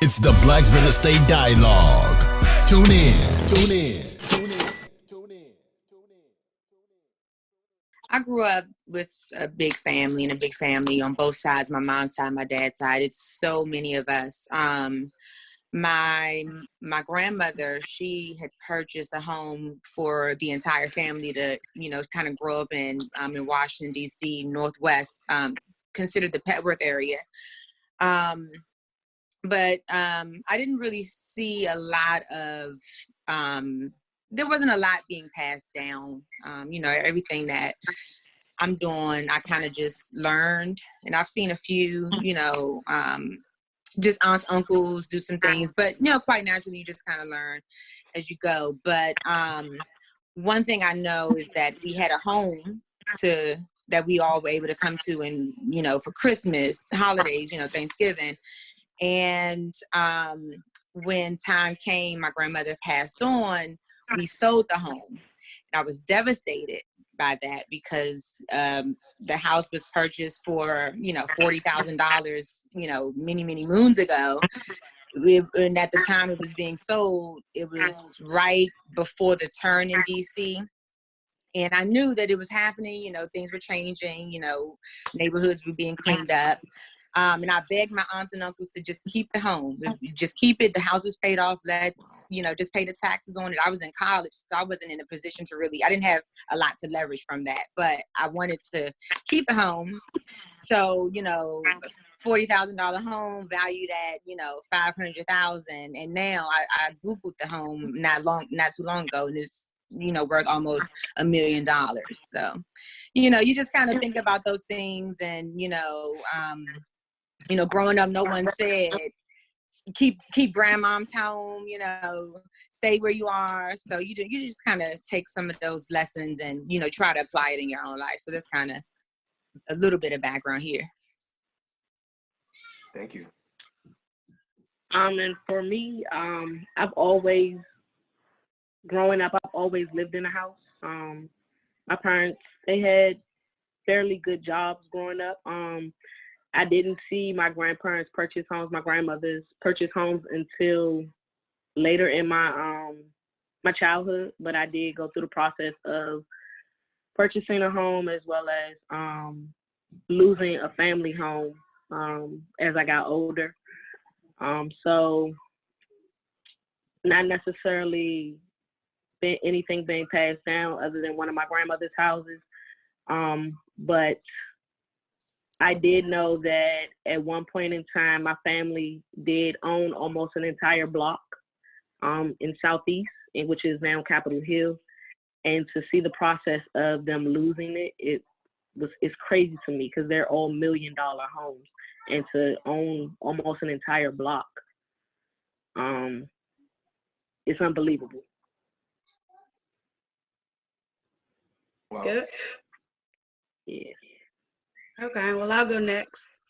It's the Black Real Estate Dialogue. Tune in. Tune in. Tune in. Tune in. I grew up with a big family and a big family on both sides, my mom's side, my dad's side. It's so many of us. My grandmother, she had purchased a home for the entire family to, kind of grow up in Washington, D.C., Northwest, considered the Petworth area. But I didn't really see a lot of, there wasn't a lot being passed down. Everything that I'm doing, I kind of just learned. And I've seen a few, just aunts, uncles do some things. But, quite naturally, you just kind of learn as you go. But one thing I know is that we had a home that we all were able to come to and, for Christmas, holidays, Thanksgiving. And when time came, my grandmother passed on, we sold the home. And I was devastated by that because the house was purchased for, $40,000, many, many moons ago. And at the time it was being sold, it was right before the turn in DC. And I knew that it was happening, things were changing, neighborhoods were being cleaned up. And I begged my aunts and uncles to just keep the home. Just keep it. The house was paid off. Let's, just pay the taxes on it. I was in college, so I wasn't in a position to I didn't have a lot to leverage from that. But I wanted to keep the home. So, $40,000 home valued at, $500,000. And now I Googled the home not too long ago, and it's, worth almost $1 million. So, you just kind of think about those things and, growing up, no one said, keep grandmom's home, stay where you are. So you just kind of take some of those lessons and, try to apply it in your own life. So that's kind of a little bit of background here. Thank you. And for me, growing up, I've always lived in a house. My parents, they had fairly good jobs growing up. I didn't see my grandparents purchase homes, my grandmothers purchase homes until later in my childhood, but I did go through the process of purchasing a home as well as losing a family home as I got older. So not necessarily anything being passed down other than one of my grandmother's houses, but I did know that at one point in time, my family did own almost an entire block in Southeast, which is now Capitol Hill. And to see the process of them losing it's crazy to me because they're all $1 million homes. And to own almost an entire block, it's unbelievable. Wow. Good. Yeah. Okay, well, I'll go next.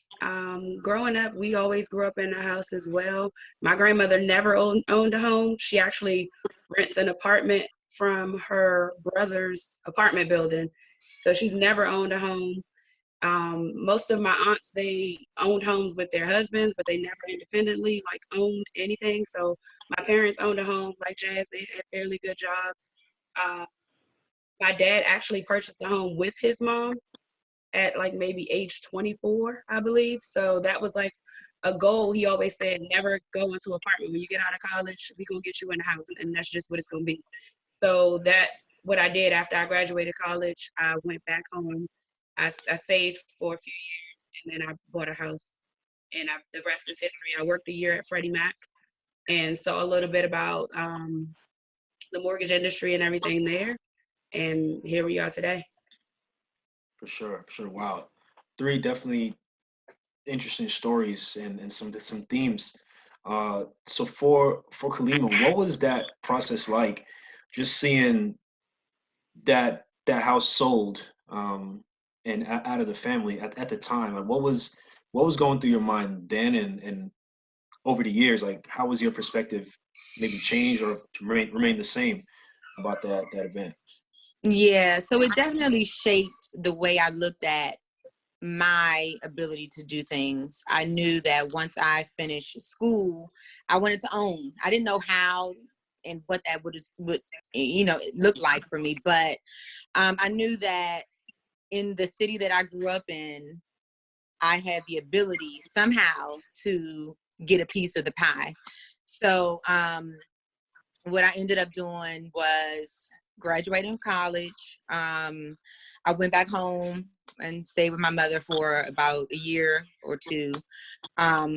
Growing up, we always grew up in a house as well. My grandmother never owned a home. She actually rents an apartment from her brother's apartment building. So she's never owned a home. Most of my aunts, they owned homes with their husbands, but they never independently owned anything. So my parents owned a home like Jazz. They had fairly good jobs. My dad actually purchased a home with his mom at maybe age 24, I believe. So that was a goal. He always said, never go into an apartment. When you get out of college, we're going to get you in a house. And that's just what it's going to be. So that's what I did after I graduated college. I went back home. I saved for a few years, and then I bought a house. And the rest is history. I worked a year at Freddie Mac and saw a little bit about the mortgage industry and everything there. And here we are today. For sure. Wow. 3 definitely interesting stories and some themes. So for Kalima, what was that process like? Just seeing that house sold and out of the family at the time. What was going through your mind then and over the years? How was your perspective maybe changed or remain the same about that event? Yeah, so it definitely shaped the way I looked at my ability to do things. I knew that once I finished school, I wanted to own. I didn't know how and what that would look like for me, but I knew that in the city that I grew up in, I had the ability somehow to get a piece of the pie. So what I ended up doing was graduating college. I went back home and stayed with my mother for about a year or two. I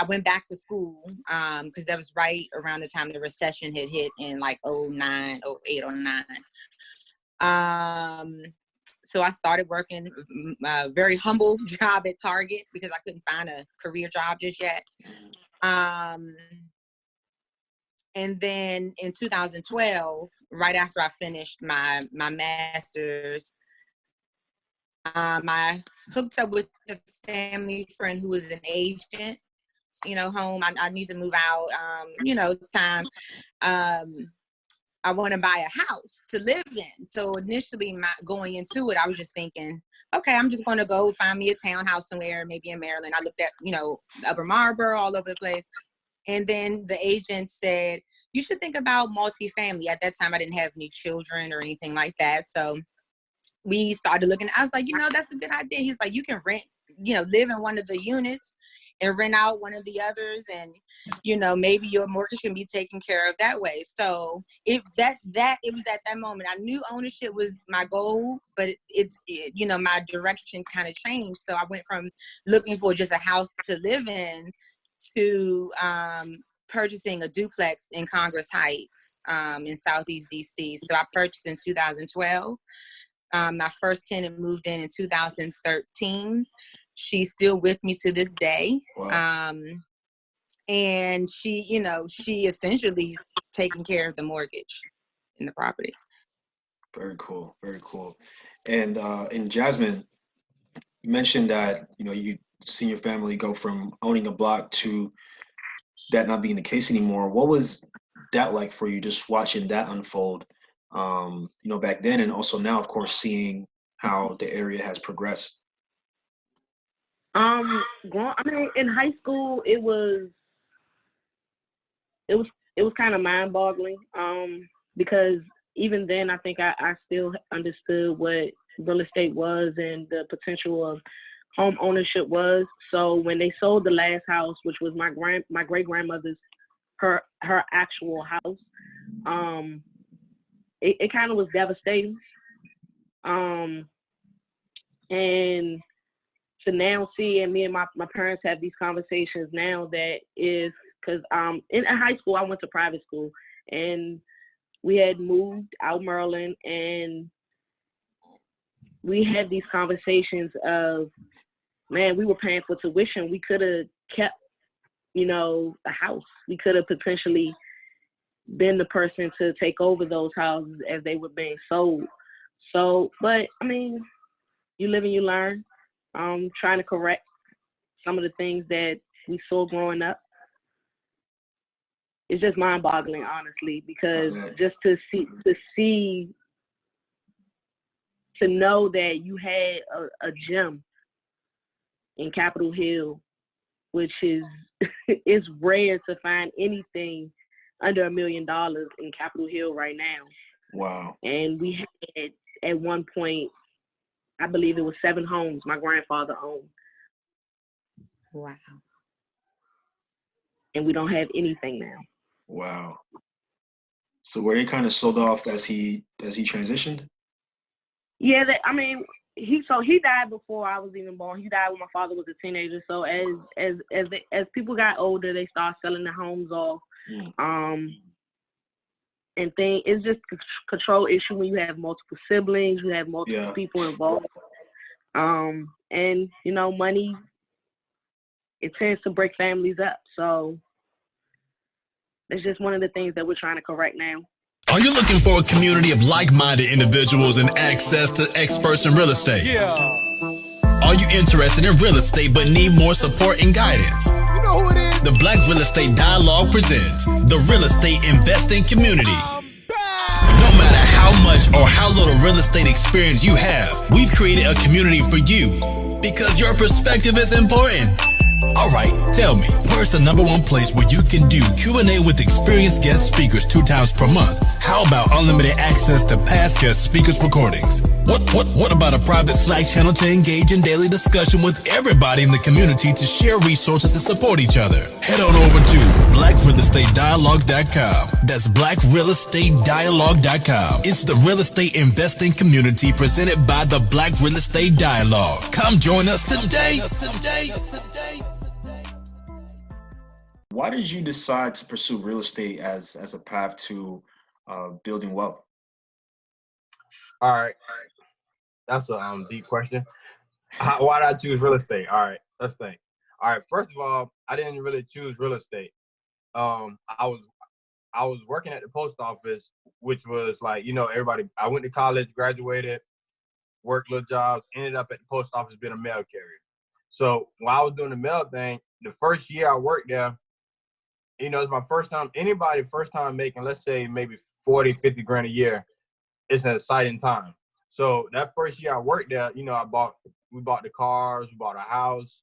went back to school because that was right around the time the recession had hit in like 09, 08, 09. So I started working a very humble job at Target because I couldn't find a career job just yet. And then in 2012, right after I finished my master's, I hooked up with a family friend who was an agent, home. I need to move out, it's time. I want to buy a house to live in. So initially going into it, I was just thinking, okay, I'm just going to go find me a townhouse somewhere, maybe in Maryland. I looked at, Upper Marlboro, all over the place. And then the agent said, you should think about multifamily. At that time, I didn't have any children or anything like that. So we started looking. I was like, that's a good idea. He's like, you can rent, live in one of the units and rent out one of the others. And, maybe your mortgage can be taken care of that way. So it was at that moment. I knew ownership was my goal, but my direction kind of changed. So I went from looking for just a house to live in to purchasing a duplex in Congress Heights in Southeast DC. So I purchased in 2012. My first tenant moved in 2013. She's still with me to this day. Wow. And she essentially is taking care of the mortgage in the property. Very cool. Very cool. And Jasmine, you mentioned that, you seen your family go from owning a block to that not being the case anymore. What was that like for you, just watching that unfold, back then, and also now, of course, seeing how the area has progressed? In high school, it was kind of mind-boggling, because even then, I think I still understood what real estate was and the potential of home ownership was. So when they sold the last house, which was my great-grandmother's, her actual house, it kind of was devastating. And to now see, and me and my parents have these conversations now, that is because in high school, I went to private school, and we had moved out Maryland, and we had these conversations of, man, we were paying for tuition. We could have kept, a house. We could have potentially been the person to take over those houses as they were being sold. So, but you live and you learn. Trying to correct some of the things that we saw growing up. It's just mind-boggling, honestly, because just to know that you had a gem in Capitol Hill, which is it's rare to find anything under $1 million in Capitol Hill right now. Wow. And we had at one point, I believe it was 7 homes my grandfather owned. Wow. And we don't have anything now. Wow. So were he kind of sold off as he transitioned? Yeah, he died before I was even born. He died when my father was a teenager. So as people got older, they started selling their homes off. And it's just a control issue when you have multiple siblings, you have multiple people involved. And money, it tends to break families up. So it's just one of the things that we're trying to correct now. Are you looking for a community of like-minded individuals and access to experts in real estate? Yeah. Are you interested in real estate but need more support and guidance? You know who it is. The Black Real Estate Dialogue presents the Real Estate Investing Community. No matter how much or how little real estate experience you have, we've created a community for you. Because your perspective is important. Alright, tell me, where's the number one place where you can do Q&A with experienced guest speakers 2 times per month? How about unlimited access to past guest speakers' recordings? What about a private Slack channel to engage in daily discussion with everybody in the community to share resources and support each other? Head on over to blackrealestatedialogue.com. That's blackrealestatedialogue.com. It's the real estate investing community presented by the Black Real Estate Dialogue. Come join us today. Why did you decide to pursue real estate as a path to building wealth? All right. That's a deep question. Why did I choose real estate? All right, let's think. All right, first of all, I didn't really choose real estate. I was working at the post office, which was like, everybody. I went to college, graduated, worked little jobs, ended up at the post office being a mail carrier. So while I was doing the mail thing, the first year I worked there, it's my first time. Anybody first time making, let's say maybe 40, 50 grand a year, it's an exciting time. So that first year I worked there, we bought the cars, we bought a house,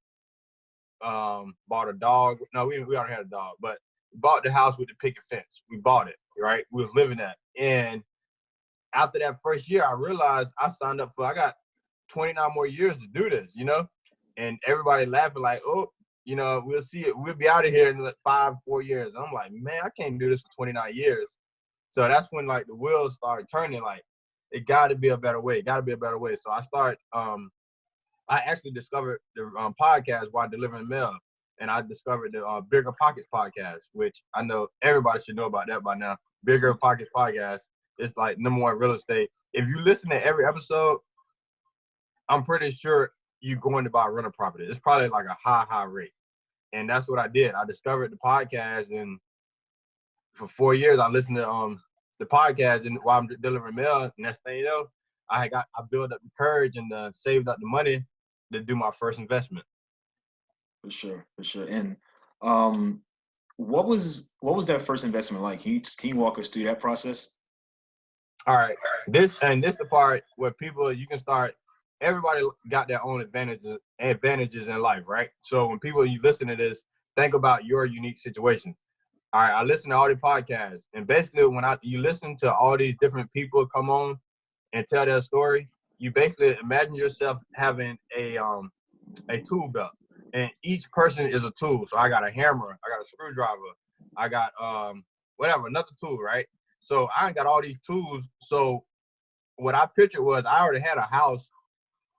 bought a dog. No, we already had a dog, but we bought the house with the picket fence. We bought it, right? We was living that. And after that first year, I realized I signed up I got 29 more years to do this, and everybody laughing like, oh, we'll see it. We'll be out of here in like 4 years. And I'm like, man, I can't do this for 29 years. So that's when like the wheels started turning. Like, it got to be a better way. So I started. I actually discovered the podcast while delivering mail, and I discovered the Bigger Pockets podcast, which I know everybody should know about that by now. Bigger Pockets podcast is like #1 real estate. If you listen to every episode, I'm pretty sure you're going to buy a rental property. It's probably like a high rate. And that's what I did. I discovered the podcast, and for 4 years, I listened to the podcast and while I'm delivering mail. And next thing you know, I built up the courage and saved up the money to do my first investment. For sure. And what was that first investment like? Can you walk us through that process? All right. This the part where you can start. Everybody got their own advantages in life, right? So when you listen to this, think about your unique situation. All right, I listen to all the podcasts, and basically when you listen to all these different people come on and tell their story, you basically imagine yourself having a tool belt, and each person is a tool. So I got a hammer, I got a screwdriver, I got another tool, right? So I got all these tools. So what I pictured was I already had a house.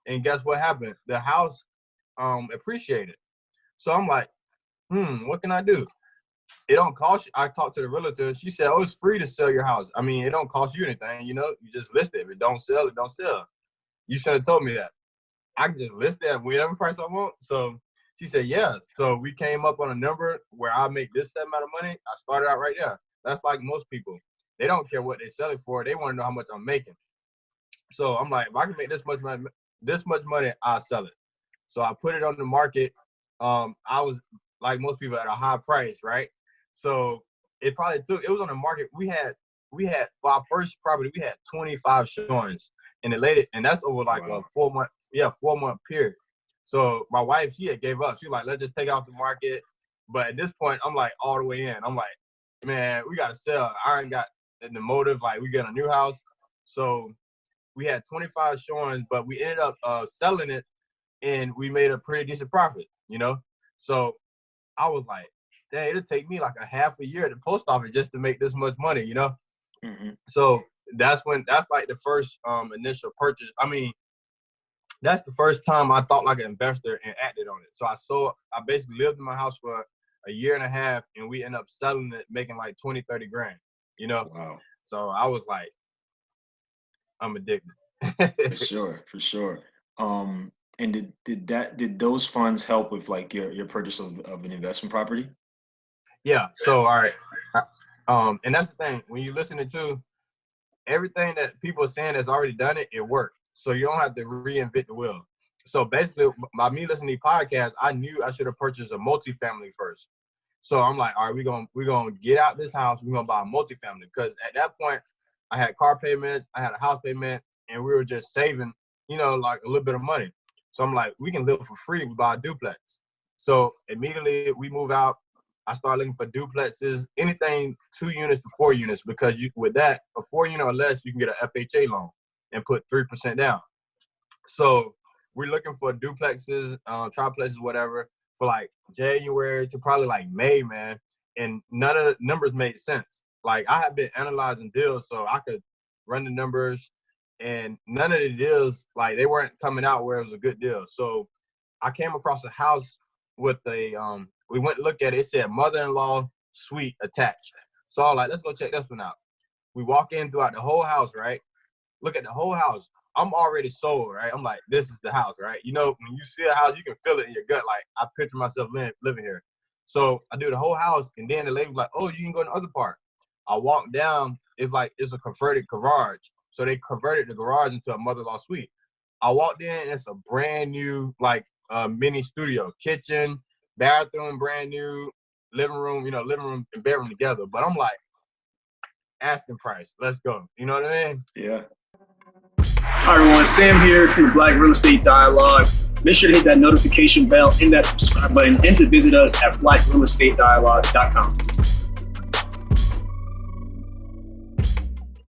And guess what happened? The house appreciated. So I'm like, what can I do? It don't cost you. I talked to the realtor. She said, oh, it's free to sell your house. I mean, it don't cost you anything, you just list it. If it don't sell, it don't sell. You should have told me that. I can just list it at whatever price I want. So she said, yeah. So we came up on a number where I make this set amount of money. I started out right there. That's like most people. They don't care what they sell it for. They want to know how much I'm making. So I'm like, if I can make this much money, I'll sell it. So I put it on the market. I was like most people at a high price, right? So it was on the market. We had for our first property, we had 25 showings and and that's over like a 4 month period. So my wife, she had gave up. She was like, let's just take it off the market. But at this point, I'm like all the way in. I'm like, man, we got to sell. I ain't got the motive, like we get a new house. So we had 25 showings, but we ended up selling it, and we made a pretty decent profit, So I was like, dang, it'll take me like a half a year at the post office just to make this much money, Mm-hmm. So that's like the first initial purchase. I mean, that's the first time I thought like an investor and acted on it. So I basically lived in my house for a year and a half, and we ended up selling it, making like 20, 30 grand, Wow. So I was like, I'm addicted. For sure. And did those funds help with like your purchase of an investment property? Yeah. So all right. And that's the thing. When you listen to everything that people are saying that's already done it, it worked. So you don't have to reinvent the wheel. So basically, by me listening to these podcasts, I knew I should have purchased a multifamily first. So I'm like, all right, we're gonna get out this house. We're gonna buy a multifamily, because at that point, I had car payments, I had a house payment, and we were just saving, like a little bit of money. So I'm like, we can live for free. We buy a duplex. So immediately we move out. I start looking for duplexes, anything 2 units to 4 units, because with that, a 4 unit or less, you can get an FHA loan and put 3% down. So we're looking for duplexes, triplexes, whatever, for like January to probably like May, man. And none of the numbers made sense. Like I had been analyzing deals so I could run the numbers, and none of the deals, like they weren't coming out where it was a good deal. So I came across a house with we went to look at it. It said mother-in-law suite attached. So I was like, let's go check this one out. We walk in throughout the whole house, right? Look at the whole house. I'm already sold, right? I'm like, this is the house, right? You know, when you see a house, you can feel it in your gut. Like, I picture myself living here. So I do the whole house, and then the lady was like, oh, you can go in the other part. I walk down. It's like, it's a converted garage. So they converted the garage into a mother-in-law suite. I walked in, and it's a brand new, like, mini studio. Kitchen, bathroom, brand new. Living room and bedroom together. But I'm like, asking price. Let's go. You know what I mean? Yeah. Hi everyone, Sam here from the Black Real Estate Dialogue. Make sure to hit that notification bell and that subscribe button, and to visit us at blackrealestatedialogue.com.